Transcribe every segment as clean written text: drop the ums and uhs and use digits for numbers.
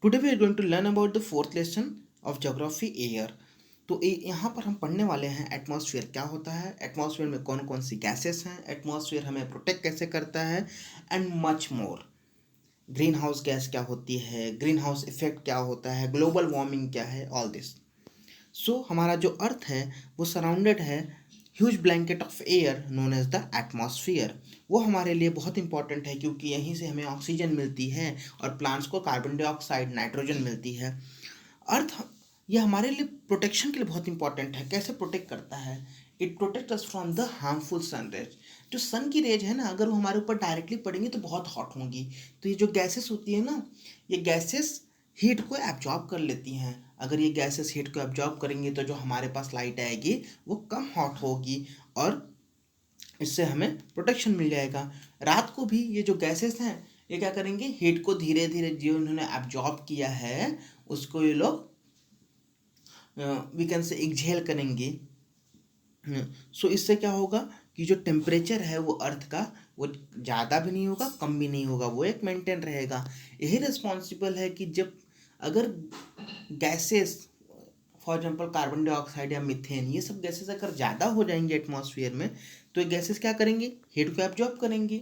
Today we are going to learn about the fourth lesson of geography air. तो यहाँ पर हम पढ़ने वाले हैं एटमॉस्फेयर क्या होता है, एटमॉस्फेयर में कौन कौन सी गैसेस हैं, एटमॉस्फेयर हमें प्रोटेक्ट कैसे करता है, and much more. Green house gas क्या होती है, ग्रीन हाउस इफेक्ट क्या होता है, ग्लोबल वार्मिंग क्या है, ऑल दिस। सो हमारा जो अर्थ है वो सराउंडेड है huge blanket of air known as the atmosphere. वो हमारे लिए बहुत इंपॉर्टेंट है क्योंकि यहीं से हमें ऑक्सीजन मिलती है और प्लांट्स को कार्बन डाइऑक्साइड नाइट्रोजन मिलती है। अर्थ ये हमारे लिए प्रोटेक्शन के लिए बहुत इंपॉर्टेंट है। कैसे प्रोटेक्ट करता है? It protect us from the harmful sun rays. जो सन की रेज है ना, अगर वो हमारे ऊपर डायरेक्टली पड़ेंगी तो बहुत हॉट होंगी। तो ये जो गैसेस होती है ना, ये गैसेस हीट को एब्जॉर्ब कर लेती हैं। अगर ये गैसेस हीट को एब्जॉर्ब करेंगी तो जो हमारे पास लाइट आएगी वो कम हॉट होगी और इससे हमें प्रोटेक्शन मिल जाएगा। रात को भी ये जो गैसेस हैं ये क्या करेंगे, हीट को धीरे धीरे जो इन्होंने एब्जॉर्ब किया है उसको ये लोग वी कैन से एक्सहेल करेंगे। सो इससे क्या होगा कि जो टेम्परेचर है वो अर्थ का वो ज़्यादा भी नहीं होगा कम भी नहीं होगा, वो एक मेंटेन रहेगा। यही रिस्पॉन्सिबल है कि जब अगर gases for example carbon dioxide या मीथेन ये सब गैसेस अगर ज़्यादा हो जाएंगे एटमॉस्फेयर में तो ये गैसेस क्या करेंगी, हीट को एब्जॉर्ब करेंगी।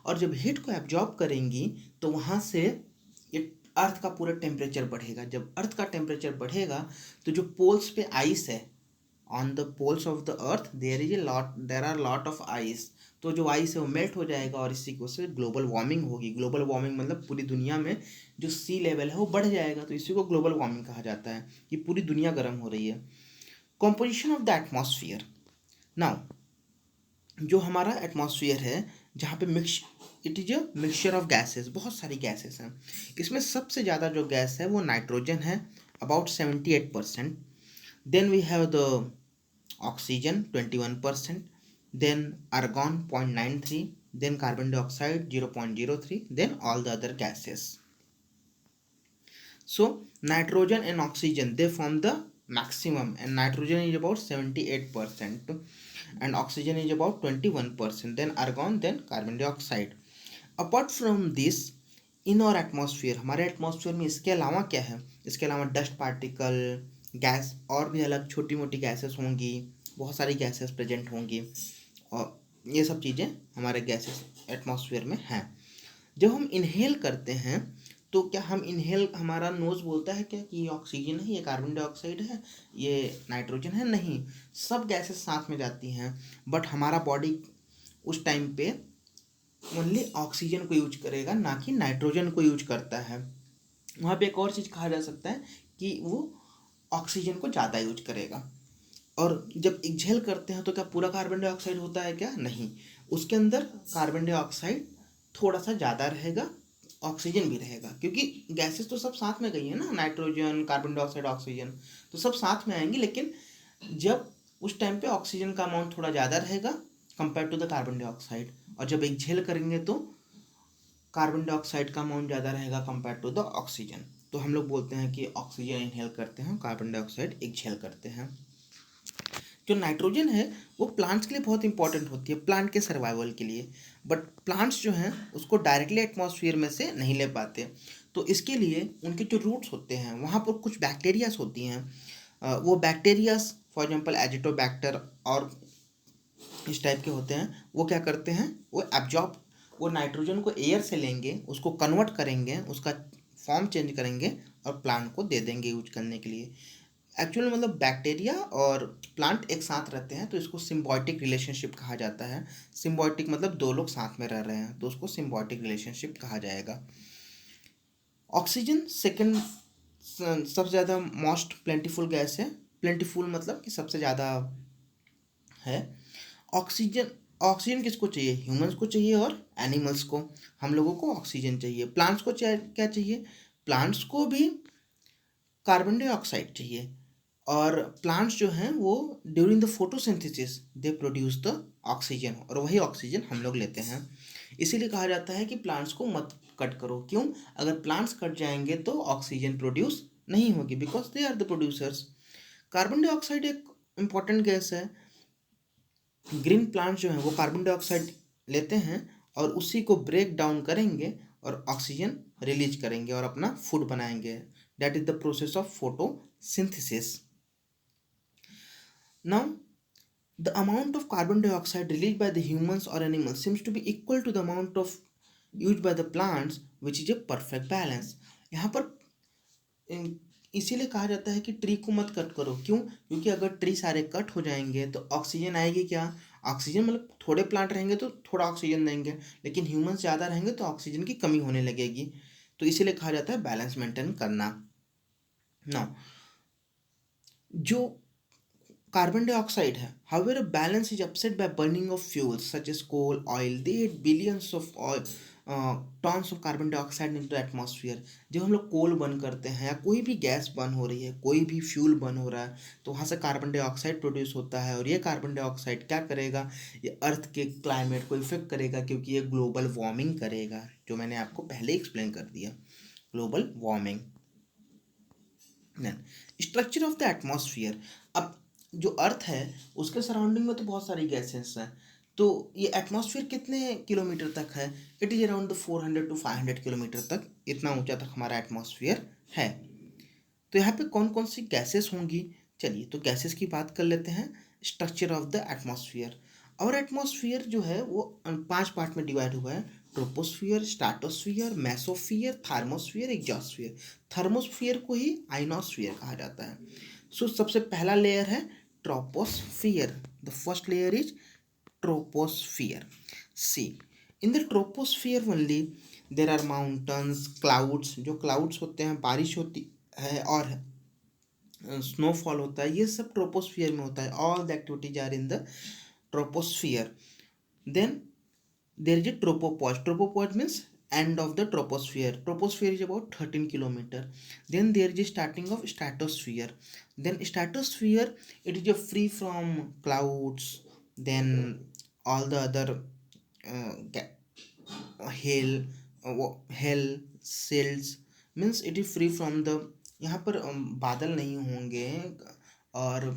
और जब हीट को एब्जॉर्ब करेंगी तो वहाँ से ये अर्थ का पूरा टेम्परेचर बढ़ेगा। जब अर्थ का टेम्परेचर बढ़ेगा तो जो पोल्स पे आइस है, on the poles of the earth there are lot of ice. तो जो आइस है वो मेल्ट हो जाएगा और इसी को से ग्लोबल वार्मिंग होगी। ग्लोबल वार्मिंग मतलब पूरी दुनिया में जो सी लेवल है वो बढ़ जाएगा, तो इसी को ग्लोबल वार्मिंग कहा जाता है कि पूरी दुनिया गर्म हो रही है। Composition of the atmosphere. Now जो हमारा एटमॉस्फेयर है जहाँ पे mix it is a mixture of gases, बहुत सारी गैसेस हैं। इसमें सबसे ज़्यादा जो गैस है वो नाइट्रोजन है, about 78%। Then we have the oxygen 21%, then argon 0.93, then carbon dioxide 0.03, then all the other gases. So nitrogen and oxygen they form the maximum, and nitrogen is about 78% and oxygen is about 21%, then argon, then carbon dioxide. Apart from this, इन और atmosphere, हमारे atmosphere में इसके अलावा क्या है, इसके अलावा dust particle, gas और भी अलग छोटी मोटी गैसेस होंगी, बहुत सारी गैसेस प्रेजेंट होंगी और ये सब चीज़ें हमारे गैसेस एटमॉस्फेयर में हैं। जब हम इनहेल करते हैं तो क्या हम इनहेल हमारा नोज़ बोलता है क्या कि ये ऑक्सीजन है, ये कार्बन डाइऑक्साइड है, ये नाइट्रोजन है? नहीं, सब गैसेस साथ में जाती हैं, बट हमारा बॉडी उस टाइम पे ओनली ऑक्सीजन को यूज करेगा, ना कि नाइट्रोजन को यूज करता है। वहाँ पे एक और चीज़ कहा जा सकता है कि वो ऑक्सीजन को ज़्यादा यूज करेगा। और जब एक्सहेल करते हैं तो क्या पूरा कार्बन डाइऑक्साइड होता है क्या? नहीं, उसके अंदर कार्बन डाइऑक्साइड थोड़ा सा ज़्यादा रहेगा, ऑक्सीजन भी रहेगा, क्योंकि गैसेस तो सब साथ में गई है ना, नाइट्रोजन कार्बन डाइऑक्साइड ऑक्सीजन तो सब साथ में आएंगी। लेकिन जब उस टाइम पे ऑक्सीजन का अमाउंट थोड़ा ज़्यादा रहेगा compare to the carbon dioxide, और जब एक्सहेल करेंगे तो कार्बन डाइऑक्साइड का अमाउंट ज़्यादा रहेगा कंपेयर टू द ऑक्सीजन। तो हम लोग बोलते हैं कि ऑक्सीजन इनहेल करते हैं, कार्बन डाइऑक्साइड एक्सहेल करते हैं। जो नाइट्रोजन है वो प्लांट्स के लिए बहुत इंपॉर्टेंट होती है, प्लांट के सर्वाइवल के लिए, बट प्लांट्स जो हैं उसको डायरेक्टली एटमॉस्फेयर में से नहीं ले पाते। तो इसके लिए उनके जो रूट्स होते हैं वहाँ पर कुछ बैक्टीरियाज होती हैं। वो बैक्टीरियाज फॉर एग्जांपल एजिटोबैक्टर और इस टाइप के होते हैं। वो क्या करते हैं, वो एब्जॉर्ब, वो नाइट्रोजन को एयर से लेंगे, उसको कन्वर्ट करेंगे, उसका फॉर्म चेंज करेंगे और प्लांट को दे देंगे यूज करने के लिए। एक्चुअली मतलब बैक्टीरिया और प्लांट एक साथ रहते हैं तो इसको सिम्बायोटिक रिलेशनशिप कहा जाता है। सिम्बायोटिक मतलब दो लोग साथ में रह रहे हैं तो उसको सिम्बायोटिक रिलेशनशिप कहा जाएगा। ऑक्सीजन सेकंड सबसे ज़्यादा मोस्ट प्लेंटीफुल गैस है। प्लेंटीफुल मतलब कि सबसे ज़्यादा है। ऑक्सीजन ऑक्सीजन किसको चाहिए? ह्यूमंस को चाहिए और एनिमल्स को। हम लोगों को ऑक्सीजन चाहिए। प्लांट्स को क्या चाहिए? प्लांट्स को भी कार्बन डाइऑक्साइड चाहिए। और प्लांट्स जो हैं वो during the photosynthesis they produce the oxygen, और वही ऑक्सीजन हम लोग लेते हैं। इसीलिए कहा जाता है कि प्लांट्स को मत कट करो। क्यों? अगर प्लांट्स कट जाएंगे तो ऑक्सीजन प्रोड्यूस नहीं होगी, because they are the producers. Carbon dioxide एक इम्पॉर्टेंट गैस है। ग्रीन प्लांट्स जो हैं वो कार्बन डाइऑक्साइड लेते हैं और उसी को ब्रेक डाउन करेंगे और ऑक्सीजन रिलीज करेंगे और अपना फूड बनाएंगे. That is the process of photosynthesis. Now the amount of carbon dioxide released by the humans or animals seems to be equal to the amount of used by the plants, which is a perfect balance. यहाँ पर इसीलिए कहा जाता है कि tree को मत cut करो. क्यों? क्योंकि अगर ट्री सारे कट हो जाएंगे तो ऑक्सीजन आएगी क्या? ऑक्सीजन मतलब थोड़े प्लांट रहेंगे तो थोड़ा ऑक्सीजन देंगे, लेकिन ह्यूमंस ज़्यादा रहेंगे तो ऑक्सीजन की कमी होने लगेगी. तो इसीलिए कहा जाता है बैलेंस मेंटेन करना. नाउ जो carbon dioxide है, however balance is upset by burning of fuels such as coal, oil. They emit billions of tons of carbon dioxide into the atmosphere. जब हम लोग कोल बर्न करते हैं या कोई भी गैस बर्न हो रही है, कोई भी फ्यूल बर्न हो रहा है, तो वहाँ से कार्बन डाइऑक्साइड प्रोड्यूस होता है. और ये कार्बन डाइऑक्साइड क्या करेगा? ये अर्थ के क्लाइमेट को इफेक्ट करेगा, क्योंकि ये ग्लोबल वार्मिंग करेगा, जो मैंने आपको पहले एक्सप्लेन कर दिया, global warming. Structure of the atmosphere. अब जो अर्थ है उसके सराउंडिंग में तो बहुत सारी गैसेस हैं. तो ये एटमॉस्फेयर कितने किलोमीटर तक है? It is around 400 to 500 kilometre तक, इतना ऊंचा तक हमारा एटमॉस्फेयर है. तो यहाँ पे कौन कौन सी गैसेस होंगी? चलिए तो गैसेस की बात कर लेते हैं. Structure of the atmosphere. और एटमॉस्फेयर जो है वो 5 पार्ट में डिवाइड हुआ है. Troposphere, stratosphere, mesosphere, thermosphere, exosphere. Thermosphere को ही आइनोस्फियर कहा जाता है. सो सबसे पहला लेयर है troposphere. The first layer is troposphere. See, in the troposphere only there are mountains, clouds. जो clouds होते हैं, बारिश होती है और स्नोफॉल होता है, ये सब ट्रोपोस्फियर में होता है. All the activities are in the troposphere. Then there is a tropopause. Tropopause means end of the troposphere. Troposphere is about 13 kilometer. Then there is a starting of stratosphere. Then stratosphere, it is a free from clouds, then all the other hail, hail cells, means it is free from the, यहाँ पर बादल नहीं होंगे और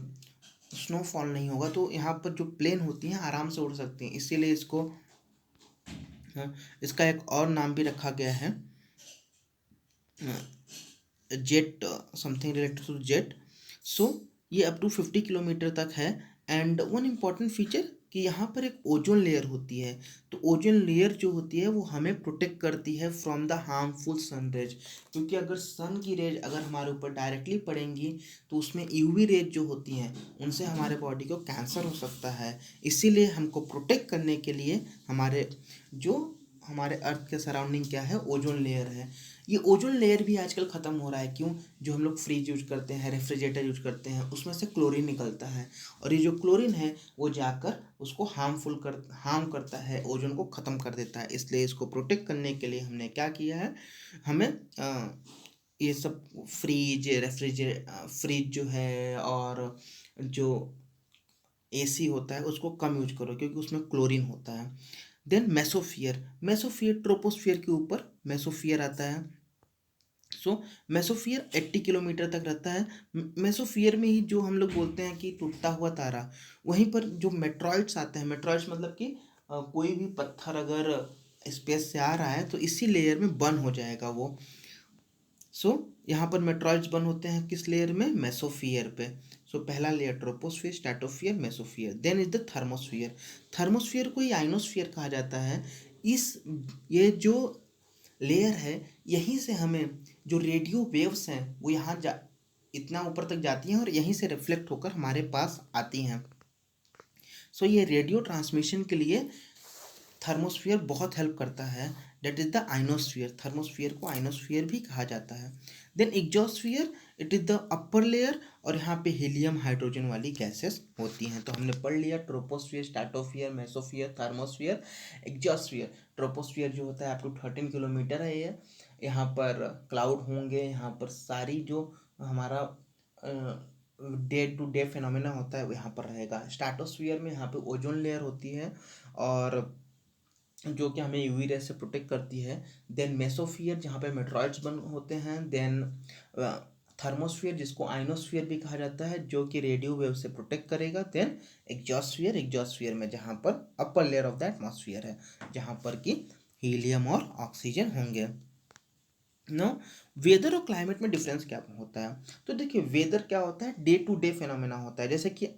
snowfall नहीं होगा, तो यहाँ पर जो प्लेन होती हैं आराम से उड़ सकती हैं. इसीलिए इसको इसका एक और नाम भी रखा गया है, jet, something related to jet. So ये अप टू 50 किलोमीटर तक है. एंड वन इम्पॉर्टेंट फीचर कि यहाँ पर एक ओजोन लेयर होती है. तो ओजोन लेयर जो होती है वो हमें प्रोटेक्ट करती है from the harmful sun rays. क्योंकि अगर सन की रेज अगर हमारे ऊपर डायरेक्टली पड़ेंगी तो उसमें यूवी रेज जो होती हैं उनसे हमारे बॉडी को कैंसर हो सकता है. इसीलिए हमको प्रोटेक्ट करने के लिए हमारे अर्थ के सराउंडिंग क्या है? ओजोन लेयर है. ये ओजोन लेयर भी आजकल ख़त्म हो रहा है. क्यों? जो हम लोग फ्रिज यूज करते हैं, रेफ्रिजरेटर यूज करते हैं, उसमें से क्लोरीन निकलता है, और ये जो क्लोरीन है वो जाकर उसको हार्म करता है, ओजोन को ख़त्म कर देता है. इसलिए इसको प्रोटेक्ट करने के लिए हमने क्या किया है, हमें ये सब फ्रिज जो है और जो एसी होता है उसको कम यूज करो, क्योंकि उसमें क्लोरीन होता है. देन मेसोफियर ट्रोपोस्फियर के ऊपर मेसोफियर आता है. सो मेसोफियर 80 किलोमीटर तक रहता है. मेसोफियर में ही जो हम लोग बोलते हैं कि टूटता हुआ तारा, वहीं पर जो मेट्रॉइड्स आते हैं, मेट्रॉइड्स मतलब कि कोई भी पत्थर अगर स्पेस से आ रहा है तो इसी लेयर में बर्न हो जाएगा वो. सो यहाँ पर मेट्रॉइड्स बर्न होते हैं किस लेयर में? मेसोफियर पे. सो पहला layer troposphere, stratosphere, mesosphere. Then is the thermosphere. Thermosphere को ही आइनोस्फियर कहा जाता है. ये जो लेयर है यहीं से हमें जो रेडियो वेव्स हैं वो यहाँ इतना ऊपर तक जाती हैं और यहीं से रिफ्लेक्ट होकर हमारे पास आती हैं. सो ये रेडियो ट्रांसमिशन के लिए थर्मोस्फियर बहुत हेल्प करता है. That is the ionosphere. Thermosphere को आइनोस्फियर भी कहा जाता है. Then exosphere, it is the upper layer, और यहाँ पे हीलियम हाइड्रोजन वाली गैसेस होती हैं. तो हमने पढ़ लिया troposphere, stratosphere, mesosphere, thermosphere, exosphere. Troposphere जो होता है अप टू 13 किलोमीटर है. ये यहाँ पर क्लाउड होंगे, यहाँ पर सारी जो हमारा डे टू डे फिनोमेना होता है वो यहाँ पर रहेगा. स्ट्रेटोस्फियर में यहाँ पे ओजोन लेयर होती है और जो कि हमें यूवी रे से प्रोटेक्ट करती है. देन मेसोफियर जहाँ पे मेट्रॉइड्स बन होते हैं. देन थर्मोस्फियर जिसको आइनोस्फियर भी कहा जाता है, जो कि रेडियो वेव से प्रोटेक्ट करेगा. देन एग्जॉस्फियर में जहाँ पर upper layer of the atmosphere है, जहाँ पर कि हीलियम और ऑक्सीजन होंगे. नो, वेदर और क्लाइमेट में डिफरेंस क्या होता है? तो देखिए, वेदर क्या होता है, डे टू डे फिनोमेना होता है। जैसे कि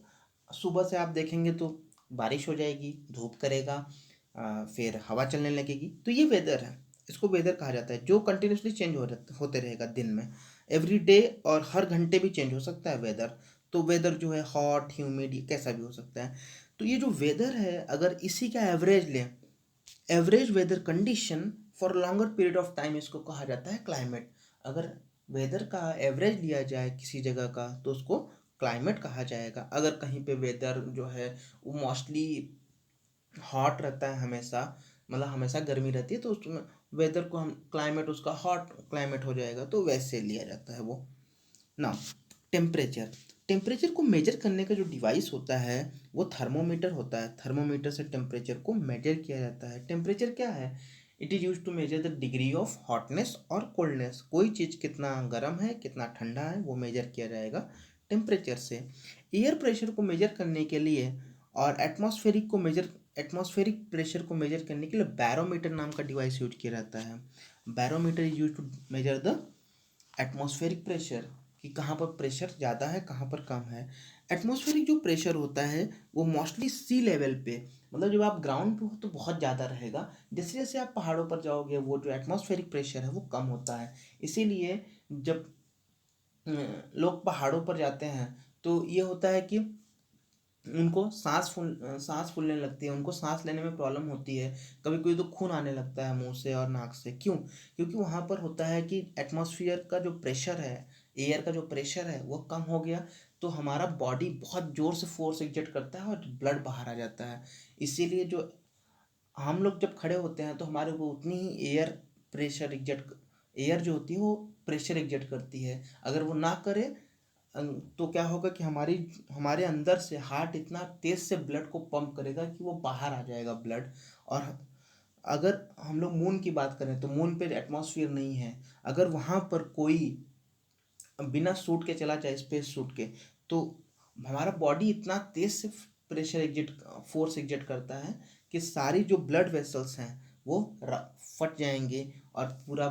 सुबह से आप देखेंगे तो बारिश हो जाएगी, धूप करेगा, फिर हवा चलने लगेगी, तो ये वेदर है। इसको वेदर कहा जाता है, जो कंटिन्यूसली चेंज होते रहेगा दिन में, एवरी डे, और हर घंटे भी चेंज हो सकता है वेदर। तो वेदर जो है हॉट, ह्यूमिड, कैसा भी हो सकता है। तो ये जो वेदर है, अगर इसी का एवरेज लें, average weather condition for longer period of time, इसको कहा जाता है क्लाइमेट। अगर वेदर का एवरेज लिया जाए किसी जगह का, तो उसको क्लाइमेट कहा जाएगा। अगर कहीं पे वेदर जो है वो मोस्टली हॉट रहता है हमेशा, मतलब हमेशा गर्मी रहती है, तो उसमें वेदर को हम क्लाइमेट, उसका हॉट क्लाइमेट हो जाएगा, तो वैसे लिया जाता है वो। ना, टेम्परेचर, टेम्परेचर को मेजर करने का जो डिवाइस होता है वो थर्मोमीटर होता है। थर्मोमीटर से टेम्परेचर को मेजर किया जाता है। टेम्परेचर क्या है? It is use to measure the degree of hotness और कोल्डनेस। कोई चीज़ कितना गर्म है, कितना ठंडा है, वो मेजर किया जाएगा टेम्परेचर से। एयर प्रेशर को मेजर करने के लिए, और एटमॉस्फेरिक प्रेशर को मेजर करने के लिए बैरोमीटर नाम का डिवाइस यूज किया जाता है। Barometer is use to measure the atmospheric pressure, कि कहाँ पर प्रेशर ज़्यादा है, कहाँ पर कम है। एटमॉस्फेरिक जो प्रेशर होता है वो मोस्टली सी लेवल पे, मतलब जब आप ग्राउंड पे हो तो बहुत ज़्यादा रहेगा। जैसे जैसे आप पहाड़ों पर जाओगे, वो जो एटमॉस्फेरिक प्रेशर है वो कम होता है। इसीलिए जब लोग पहाड़ों पर जाते हैं, तो ये होता है कि उनको सांस फूलने लगती है, उनको सांस लेने में प्रॉब्लम होती है। कभी कोई तो खून आने लगता है मुंह से और नाक से। क्यों? क्योंकि वहाँ पर होता है कि एटमॉस्फेयर का जो प्रेशर है, एयर का जो प्रेशर है वो कम हो गया, तो हमारा बॉडी बहुत जोर से फोर्स एग्जर्ट करता है और ब्लड बाहर आ जाता है। इसीलिए जो हम लोग जब खड़े होते हैं तो हमारे ऊपर उतनी ही एयर जो होती है वो प्रेशर एग्जर्ट करती है। अगर वो ना करे, तो क्या होगा कि हमारे अंदर से हार्ट इतना तेज से ब्लड को पंप करेगा कि वो बाहर आ जाएगा ब्लड। और अगर हम लोग मून की बात करें, तो मून पे एटमॉस्फेयर नहीं है। अगर वहाँ पर कोई बिना सूट के चला जाए, स्पेस सूट के, तो हमारा बॉडी इतना तेज से फोर्स एग्जर्ट करता है कि सारी जो ब्लड वेसल्स हैं वो फट जाएंगे, और पूरा,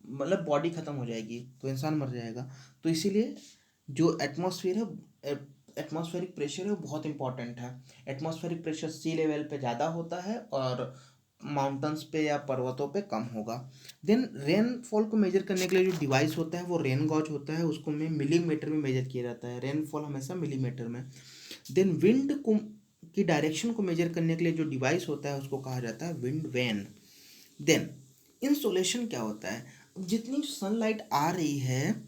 मतलब बॉडी खत्म हो जाएगी, तो इंसान मर जाएगा। तो इसीलिए जो एटमॉस्फेरिक प्रेशर है वो बहुत इंपॉर्टेंट है। एटमॉस्फेरिक प्रेशर सी लेवल पे ज़्यादा होता है, और माउंटेन्स पे या पर्वतों पे कम होगा। देन रेनफॉल को मेजर करने के लिए जो डिवाइस होता है वो रेन गॉज होता है, उसको में मिलीमीटर में मेजर किया जाता है। रेनफॉल हमेशा मिलीमीटर में। देन विंड को की डायरेक्शन को मेजर करने के लिए जो डिवाइस होता है उसको कहा जाता है विंड वैन। देन इंसोलेशन क्या होता है? जितनी सनलाइट आ रही है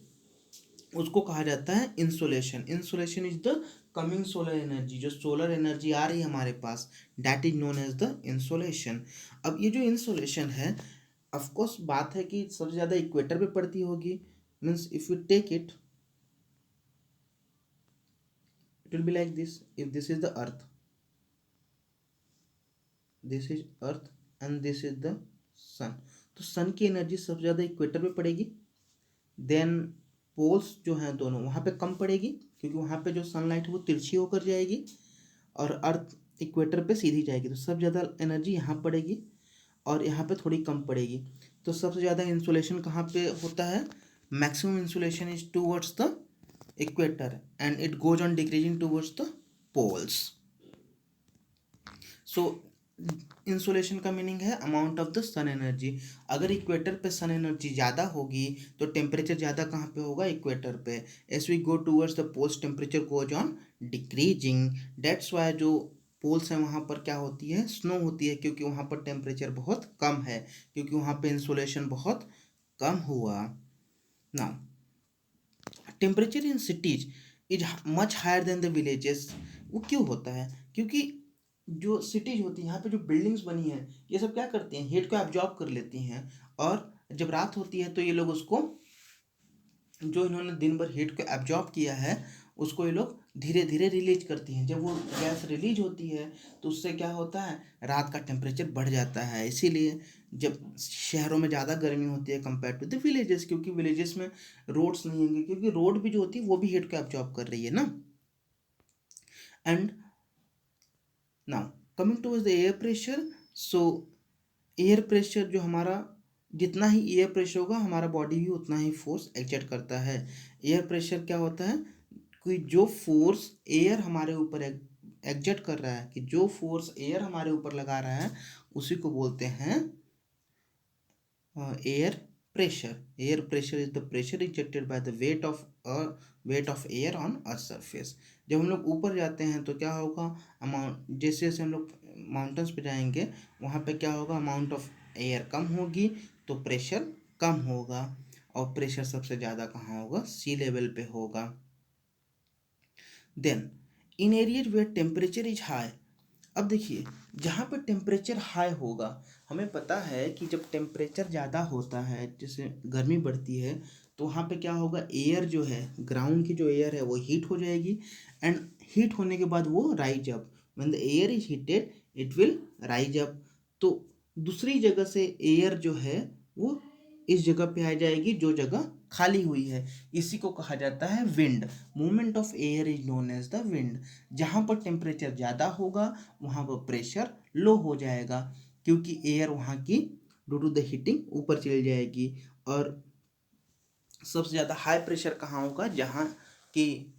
उसको कहा जाता है insolation. Insolation is the coming solar energy, जो सोलर एनर्जी आ रही है हमारे पास, that is known as the insolation. अब ये जो इंसोलेशन है, ऑफ कोर्स बात है कि सबसे ज़्यादा इक्वेटर पे पड़ती होगी। Means if you take it, it will be like this. If this is the earth, this is earth, and this is the sun, तो सन की एनर्जी सबसे ज़्यादा इक्वेटर पे पड़ेगी। देन पोल्स जो हैं दोनों, वहाँ पे कम पड़ेगी, क्योंकि वहाँ पे जो सनलाइट है वो तिरछी होकर जाएगी, और अर्थ इक्वेटर पे सीधी जाएगी, तो सबसे ज़्यादा एनर्जी यहाँ पड़ेगी, और यहाँ पे थोड़ी कम पड़ेगी। तो सबसे ज़्यादा इंसुलेशन कहाँ पे होता है? Maximum insulation is towards the equator, and it goes on decreasing towards the poles. So insolation का मीनिंग है amount of the sun energy. अगर इक्वेटर पे सन एनर्जी ज़्यादा होगी तो टेम्परेचर ज़्यादा कहाँ पे होगा? इक्वेटर पे। As we go towards the poles, temperature goes on decreasing. That's why जो पोल्स हैं वहाँ पर क्या होती है? स्नो होती है, क्योंकि वहाँ पर टेम्परेचर बहुत कम है, क्योंकि वहाँ पे इंसोलेशन बहुत कम हुआ। Now, temperature in cities is much higher than the villages. वो क्यों होता है? क्योंकि जो सिटीज होती है, यहाँ पे जो बिल्डिंग्स बनी है, ये सब क्या करती हैं? हीट को एब्जॉर्ब कर लेती हैं, और जब रात होती है तो ये लोग उसको, जो इन्होंने दिन भर हीट को एब्जॉर्ब किया है, उसको ये लोग धीरे धीरे रिलीज करती हैं। जब वो गैस रिलीज होती है तो उससे क्या होता है? रात का टेम्परेचर बढ़ जाता है। इसीलिए जब शहरों में ज़्यादा गर्मी होती है कंपेयर टू द विलेजेस, क्योंकि विलेजेस में रोड्स नहीं होंगे, क्योंकि रोड भी जो होती है वो भी हीट को एब्जॉर्ब कर रही है ना। And now coming to the air pressure. So air pressure जो हमारा जितना ही एयर प्रेशर होगा हमारा बॉडी भी उतना ही फोर्स एक्सर्ट करता है। एयर प्रेशर क्या होता है कि जो फोर्स एयर हमारे ऊपर एक्सर्ट कर रहा है, कि जो फोर्स एयर हमारे ऊपर लगा रहा है उसी को बोलते हैं air pressure. Air pressure is the pressure injected by the weight of air on earth surface. जब हम लोग ऊपर जाते हैं तो क्या होगा, अमाउंट जैसे जैसे हम लोग माउंटेन्स पे जाएंगे वहाँ पे क्या होगा, अमाउंट ऑफ एयर कम होगी तो प्रेशर कम होगा, और प्रेशर सबसे ज़्यादा कहाँ होगा, सी लेवल पे होगा। Then in area where temperature is high. अब देखिए जहाँ पर टेम्परेचर हाई होगा, हमें पता है कि जब टेम्परेचर ज़्यादा होता है, जैसे गर्मी बढ़ती है, तो वहाँ पे क्या होगा, एयर जो है ग्राउंड की जो एयर है वो हीट हो जाएगी, एंड हीट होने के बाद वो rise up, when the air is heated it will rise up. तो दूसरी जगह से एयर जो है वो इस जगह पे आ जाएगी जो जगह खाली हुई है, इसी को कहा जाता है wind. Movement of air is known as the wind. जहाँ पर टेम्परेचर ज़्यादा होगा वहाँ पर प्रेशर लो हो जाएगा, क्योंकि एयर वहाँ की ड्यू टू द हीटिंग ऊपर चली जाएगी। और सबसे ज़्यादा हाई प्रेशर कहाँ होगा, जहाँ की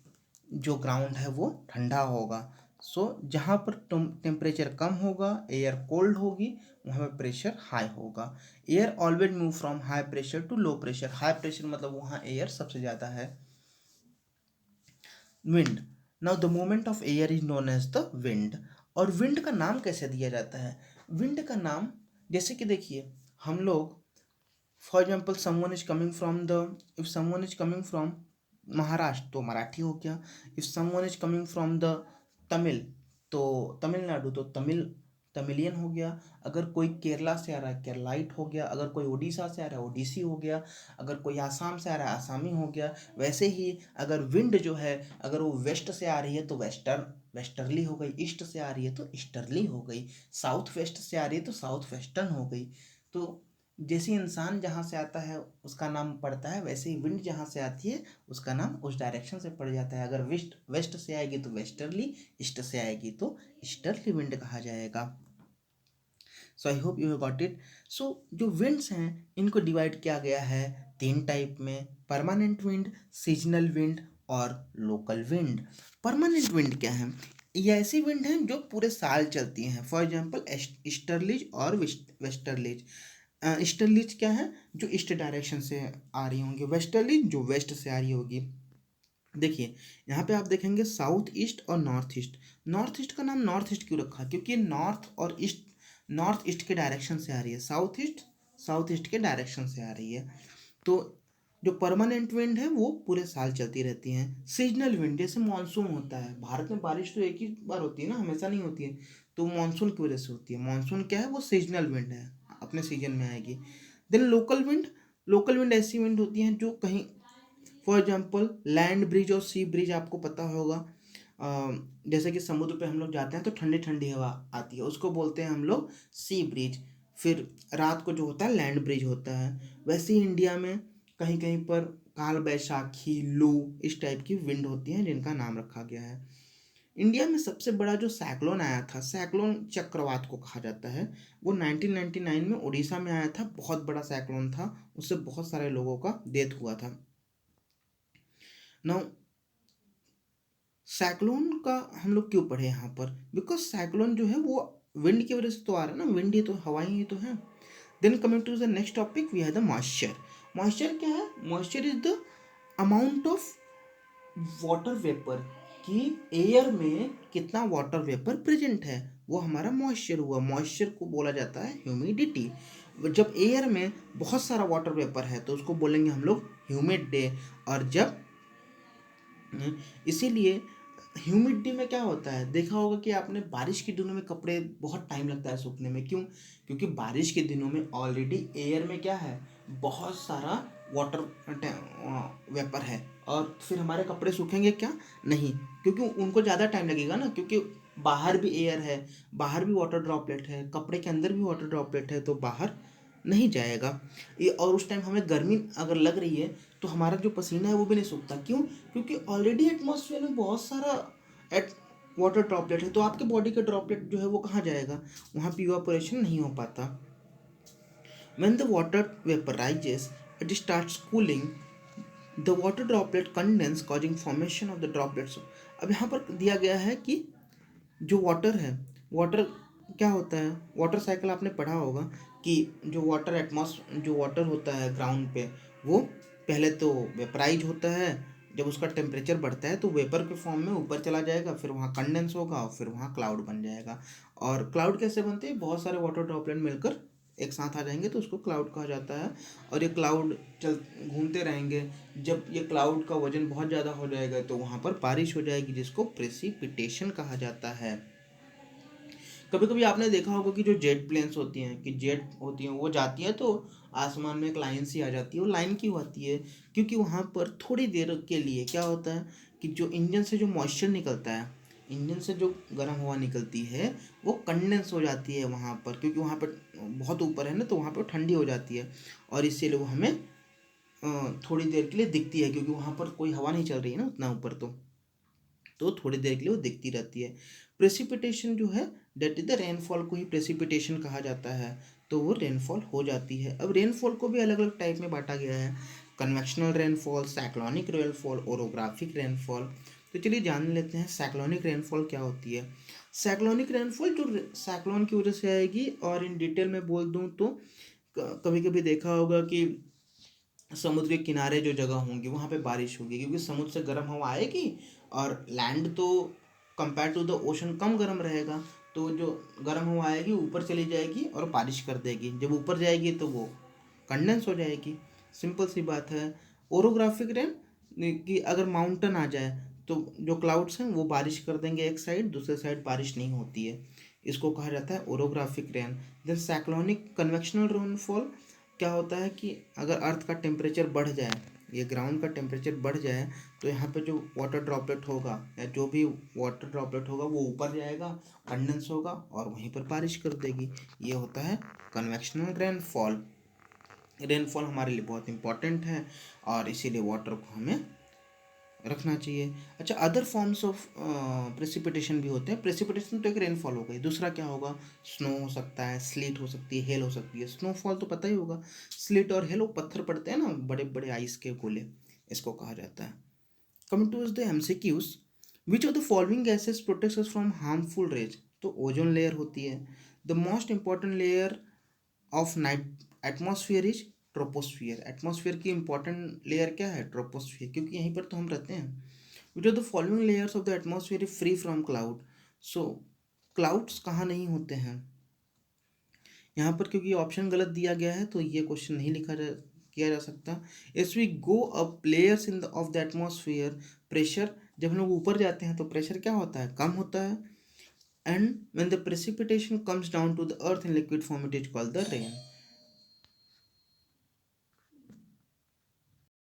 जो ग्राउंड है वो ठंडा होगा। सो जहाँ पर टेम्परेचर कम होगा, एयर कोल्ड होगी, वहाँ पर प्रेशर हाई होगा। Air always move from high pressure to low pressure. High pressure मतलब वहाँ एयर सबसे ज़्यादा है। Wind, now the movement of air is known as the wind. और विंड का नाम कैसे दिया जाता है, विंड का नाम जैसे कि देखिए हम लोग, for example someone is coming from the, if someone is coming from Maharashtra तो मराठी हो गया, if someone is coming from the Tamil तो तमिलनाडु तो तमिलियन हो गया। अगर कोई केरला से आ रहा है केरलाइट हो गया, अगर कोई उड़ीसा से आ रहा है ओडिसी हो गया, अगर कोई आसाम से आ रहा है आसामी हो गया। वैसे ही अगर विंड जो है अगर वो वेस्ट से आ रही है तो वेस्टर्ली हो गई, ईस्ट से आ रही है तो ईस्टर्ली हो गई, साउथ वेस्ट से आ रही है तो साउथ वेस्टर्न हो गई। तो जैसे इंसान जहाँ से आता है उसका नाम पड़ता है, वैसे ही विंड जहाँ से आती है उसका नाम उस डायरेक्शन से पड़ जाता है। अगर वेस्ट वेस्ट से आएगी तो वेस्टर्ली, ईस्ट से आएगी तो ईस्टर्ली विंड कहा जाएगा। So I hope you got it. So जो विंड्स हैं इनको डिवाइड किया गया है तीन टाइप में, परमानेंट विंड, सीजनल विंड और लोकल विंड। परमानेंट विंड क्या है, ये ऐसी विंड हैं जो पूरे साल चलती हैं। फॉर एग्जांपल ईस्टर्लीज और वेस्टर्लीज। ईस्टर्लीज क्या है, जो ईस्ट डायरेक्शन से आ रही होंगी, वेस्टर्लीज जो वेस्ट से आ रही होगी। देखिए यहाँ पे आप देखेंगे साउथ ईस्ट और नॉर्थ ईस्ट। नॉर्थ ईस्ट का नाम नॉर्थ ईस्ट क्यों रखा, क्योंकि नॉर्थ और ईस्ट, नॉर्थ ईस्ट के डायरेक्शन से आ रही है, साउथ ईस्ट के डायरेक्शन से आ रही है। तो जो परमानेंट विंड है वो पूरे साल चलती रहती हैं। सीजनल विंड जैसे मानसून होता है, भारत में बारिश तो एक ही बार होती है ना, हमेशा नहीं होती है, तो मानसून की वजह से होती है। मानसून क्या है, वो सीजनल विंड है, अपने सीजन में आएगी। Then local wind, local wind ऐसी विंड होती हैं जो कहीं, फॉर एग्जाम्पल लैंड ब्रिज और सी ब्रिज आपको पता होगा। जैसे कि समुद्र पे हम लोग जाते हैं तो ठंडी ठंडी हवा आती है, उसको बोलते हैं हम लोग सी ब्रिज। फिर रात को जो होता है लैंड ब्रिज होता है। वैसे ही इंडिया में कहीं कहीं पर काल बैसाखी, लू, इस टाइप की विंड होती हैं जिनका नाम रखा गया है। इंडिया में सबसे बड़ा जो साइक्लोन आया था, साइक्लोन चक्रवात को कहा जाता है, वो 1999 में उड़ीसा में आया था। बहुत बड़ा साइक्लोन था, उससे बहुत सारे लोगों का डेथ हुआ था। नाउ साइक्लोन का हम लोग क्यों पढ़े यहाँ पर, बिकॉज साइक्लोन जो है वो विंड की वजह से तो आ रहा है ना, विंड ही तो, हवाएं ही तो है। Then coming to the next topic we have the moisture. Moisture क्या है, moisture is the amount of water vapour, कि एयर में कितना वाटर वेपर प्रेजेंट है, वो हमारा मॉइस्चर हुआ। मॉइस्चर को बोला जाता है ह्यूमिडिटी। जब एयर में बहुत सारा वाटर वेपर है तो उसको बोलेंगे हम लोग ह्यूमिड डे। और जब इसीलिए ह्यूमिडिटी में क्या होता है, देखा होगा कि आपने बारिश के दिनों में कपड़े बहुत टाइम लगता है सूखने में, क्यों, क्योंकि बारिश के दिनों में ऑलरेडी एयर में क्या है, बहुत सारा वाटर वेपर है, और फिर हमारे कपड़े सूखेंगे क्या, नहीं, क्योंकि उनको ज़्यादा टाइम लगेगा ना, क्योंकि बाहर भी एयर है, बाहर भी वाटर ड्रॉपलेट है, कपड़े के अंदर भी वाटर ड्रॉपलेट है, तो बाहर नहीं जाएगा ये। और उस टाइम हमें गर्मी अगर लग रही है तो हमारा जो पसीना है वो भी नहीं सूखता, क्यों, क्योंकि ऑलरेडी एटमॉस्फेयर में बहुत सारा एट वाटर ड्रॉपलेट है, तो आपके बॉडी का ड्रॉपलेट जो है वो कहाँ जाएगा, वहाँ पे इवापोरेशन नहीं हो पाता। When the water vapor rises, it starts cooling. The water droplet condense causing formation of the droplets. अब यहाँ पर दिया गया है कि जो वाटर है, वाटर क्या होता है, वाटर साइकिल आपने पढ़ा होगा कि जो वाटर जो वाटर होता है ग्राउंड पे, वो पहले तो वेपराइज होता है, जब उसका टेम्परेचर बढ़ता है तो वेपर के फॉर्म में ऊपर चला जाएगा, फिर वहाँ कंडेंस होगा और फिर वहाँ क्लाउड बन जाएगा। और क्लाउड कैसे बनते हैं, बहुत सारे वाटर ड्रॉपलेट मिलकर एक साथ आ जाएंगे तो उसको क्लाउड कहा जाता है। और ये क्लाउड चल घूमते रहेंगे, जब ये क्लाउड का वजन बहुत ज़्यादा हो जाएगा तो वहाँ पर बारिश हो जाएगी, जिसको प्रेसिपिटेशन कहा जाता है। कभी कभी आपने देखा होगा कि जो जेट प्लेन्स होती हैं, कि जेट होती हैं, वो जाती हैं तो आसमान में एक लाइन सी आ जाती है। वो लाइन क्यों आती है, क्योंकि वहाँ पर थोड़ी देर के लिए क्या होता है कि जो इंजन से जो मॉइस्चर निकलता है, इंजन से जो गर्म हवा निकलती है, वो कंडेंस हो जाती है वहाँ पर, क्योंकि वहाँ पर बहुत ऊपर है ना, तो वहाँ पर ठंडी हो जाती है और इसीलिए वो हमें थोड़ी देर के लिए दिखती है, क्योंकि वहाँ पर कोई हवा नहीं चल रही है ना उतना ऊपर, तो थोड़ी देर के लिए वो दिखती रहती है। प्रेसिपिटेशन जो है, डेट इज द रेनफॉल को ही प्रेसिपिटेशन कहा जाता है, तो वो रेनफॉल हो जाती है। अब रेनफॉल को भी अलग अलग टाइप में बांटा गया है, convectional rainfall, cyclonic rainfall, orographic rainfall. तो चलिए जान लेते हैं साइक्लोनिक रेनफॉल क्या होती है। साइक्लोनिक रेनफॉल जो साइक्लोन की वजह से आएगी, और इन डिटेल में बोल दूँ तो कभी कभी देखा होगा कि समुद्र के किनारे जो जगह होंगी वहाँ पे बारिश होगी, क्योंकि समुद्र से गर्म हवा आएगी और लैंड तो कंपेयर टू द ओशन कम गर्म रहेगा, तो जो गर्म हवा आएगी ऊपर चली जाएगी और बारिश कर देगी। जब ऊपर जाएगी तो वो कंडेंस हो जाएगी, सिंपल सी बात है। ओरोग्राफिक रेन कि अगर माउंटेन आ जाए तो जो क्लाउड्स हैं वो बारिश कर देंगे एक साइड, दूसरे साइड बारिश नहीं होती है, इसको कहा जाता है orographic rain. Then cyclonic convectional rainfall क्या होता है कि अगर अर्थ का टेम्परेचर बढ़ जाए, ये ग्राउंड का टेम्परेचर बढ़ जाए, तो यहाँ पे जो वाटर ड्रॉपलेट होगा या जो भी वाटर ड्रॉपलेट होगा वो ऊपर जाएगा, कंडेंस होगा और वहीं पर बारिश कर देगी। ये होता है कन्वेक्शनल रेनफॉल। रेनफॉल हमारे लिए बहुत इंपॉर्टेंट है और इसीलिए वाटर को हमें रखना चाहिए। अच्छा, अदर फॉर्म्स ऑफ प्रेसिपिटेशन भी होते हैं। प्रेसिपिटेशन तो एक रेनफॉल हो गई, दूसरा क्या होगा, स्नो हो सकता है, स्लीट हो सकती है, हेल हो सकती है। स्नोफॉल तो पता ही होगा, स्लीट और हेल वो पत्थर पड़ते हैं ना, बड़े बड़े आइस के गोले, इसको कहा जाता है। Coming to the MCQs, which of the following gases protects us from harmful rays. तो ओजोन लेयर होती है। The most important layer of night atmosphere is troposphere. Atmosphere की इंपॉर्टेंट लेयर क्या है, ट्रोपोस्फियर, क्योंकि यहीं पर तो हम रहते हैं। विच of the following layers of the atmosphere is free from cloud. So clouds कहाँ नहीं होते हैं यहाँ पर, क्योंकि ऑप्शन गलत दिया गया है तो ये क्वेश्चन नहीं किया जा सकता। As we go up layers in the of the atmosphere, pressure, जब हम लोग ऊपर जाते हैं तो प्रेशर क्या होता है, कम होता है। And when the precipitation comes down to the earth in liquid form it is called the rain.